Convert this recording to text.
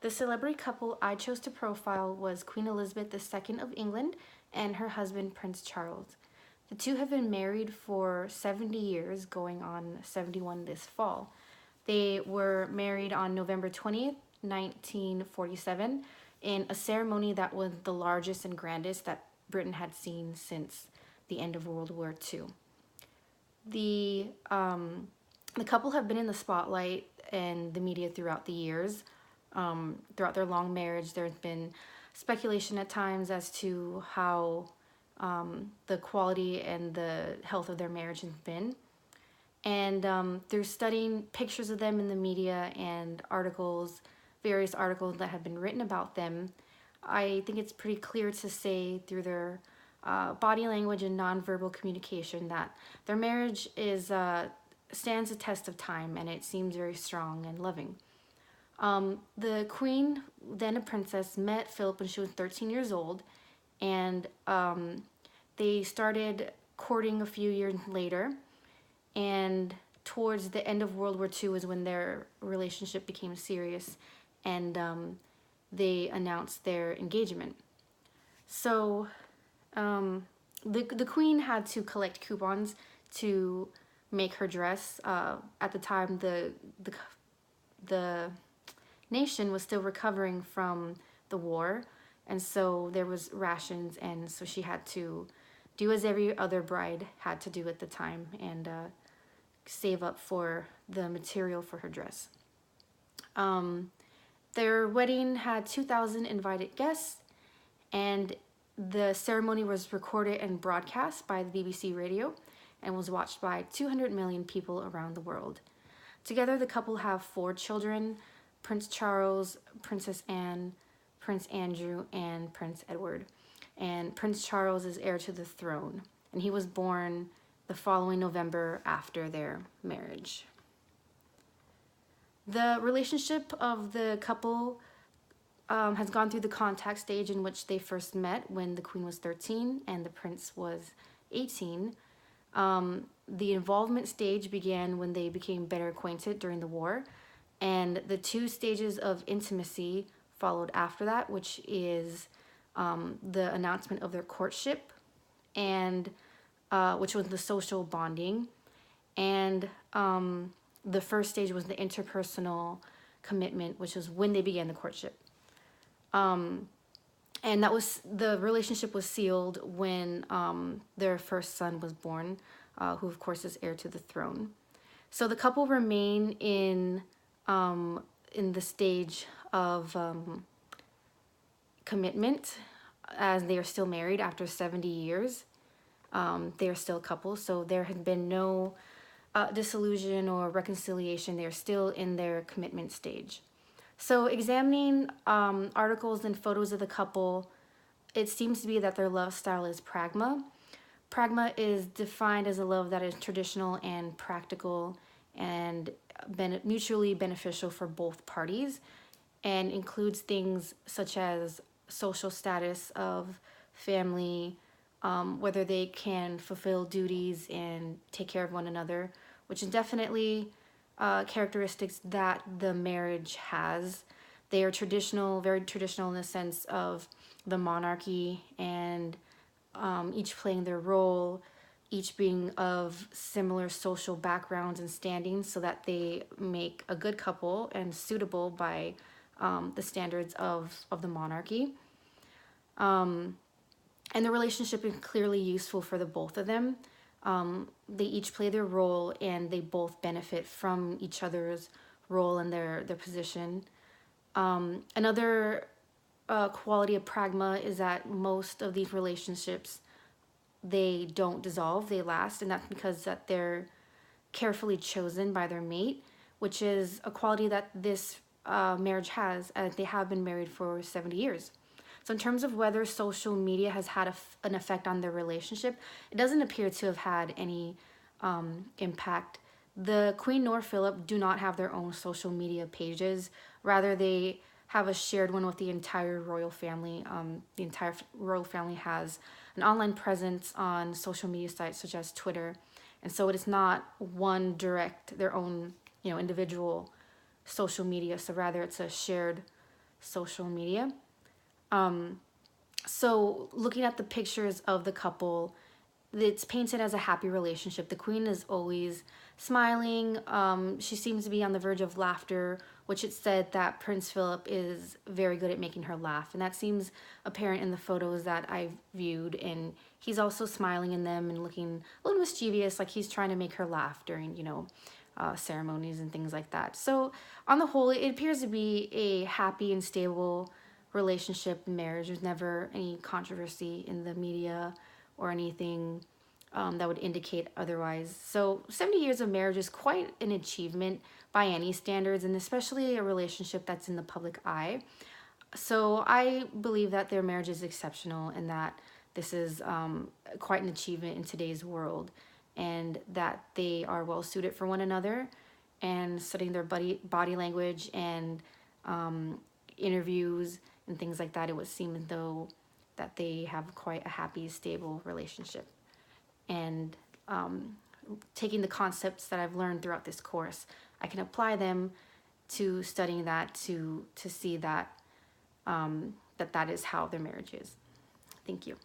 The celebrity couple I chose to profile was Queen Elizabeth II of England and her husband Prince Charles. The two have been married for 70 years, going on 71 this fall. They were married on November 20th, 1947, in a ceremony that was the largest and grandest that Britain had seen since the end of World War II. The couple have been in the spotlight and the media throughout the years. Throughout their long marriage, there's been speculation at times as to how the quality and the health of their marriage has been. And through studying pictures of them in the media and articles, various articles that have been written about them, I think it's pretty clear to say through their body language and nonverbal communication that their marriage is stands the test of time, and it seems very strong and loving. The queen, then a princess, met Philip when she was 13 years old, and they started courting a few years later. And towards the end of World War II is when their relationship became serious, and they announced their engagement. So the queen had to collect coupons to make her dress. At the time, the nation was still recovering from the war, and so there was rations, and so she had to do as every other bride had to do at the time, and save up for the material for her dress. Their wedding had 2,000 invited guests, and the ceremony was recorded and broadcast by the BBC Radio and was watched by 200 million people around the world. Together, the couple have 4 children: Prince Charles, Princess Anne, Prince Andrew, and Prince Edward. And Prince Charles is heir to the throne, and he was born the following November after their marriage. The relationship of the couple has gone through the contact stage, in which they first met when the queen was 13 and the prince was 18. The involvement stage began when they became better acquainted during the war, and the 2 stages of intimacy followed after that, which is the announcement of their courtship, and which was the social bonding, and the first stage was the interpersonal commitment, which was when they began the courtship. And that was, the relationship was sealed when their first son was born, who of course is heir to the throne. So the couple remain in the stage of commitment, as they are still married after 70 years. They are still a couple, so there had been no disillusion or reconciliation. They are still in their commitment stage. So examining articles and photos of the couple, it seems to be that their love style is pragma. Pragma is defined as a love that is traditional and practical and mutually beneficial for both parties, and includes things such as social status of family, whether they can fulfill duties and take care of one another, which is definitely characteristics that the marriage has. They are traditional, very traditional in the sense of the monarchy, and each playing their role, each being of similar social backgrounds and standings, so that they make a good couple and suitable by the standards of the monarchy. And the relationship is clearly useful for the both of them. They each play their role, and they both benefit from each other's role and their position. Another quality of pragma is that most of these relationships, they don't dissolve, they last, and that's because that they're carefully chosen by their mate, which is a quality that this marriage has, as they have been married for 70 years. So in terms of whether social media has had an effect on their relationship, it doesn't appear to have had any impact. The Queen nor Philip do not have their own social media pages. Rather, they have a shared one with the entire royal family. The entire royal family has an online presence on social media sites such as Twitter. And so it is not one direct, their own, individual social media. So rather it's a shared social media. So looking at the pictures of the couple, it's painted as a happy relationship. The queen is always smiling. She seems to be on the verge of laughter, which it said that Prince Philip is very good at making her laugh. And that seems apparent in the photos that I've viewed. And he's also smiling in them and looking a little mischievous, like he's trying to make her laugh during, ceremonies and things like that. So on the whole, it appears to be a happy and stable relationship and marriage. There's never any controversy in the media or anything that would indicate otherwise. So 70 years of marriage is quite an achievement by any standards, and especially a relationship that's in the public eye. So I believe that their marriage is exceptional and that this is quite an achievement in today's world, and that they are well suited for one another. And studying their body language and interviews and things like that, it would seem as though that they have quite a happy, stable relationship. And taking the concepts that I've learned throughout this course, I can apply them to studying that to see that that is how their marriage is. Thank you.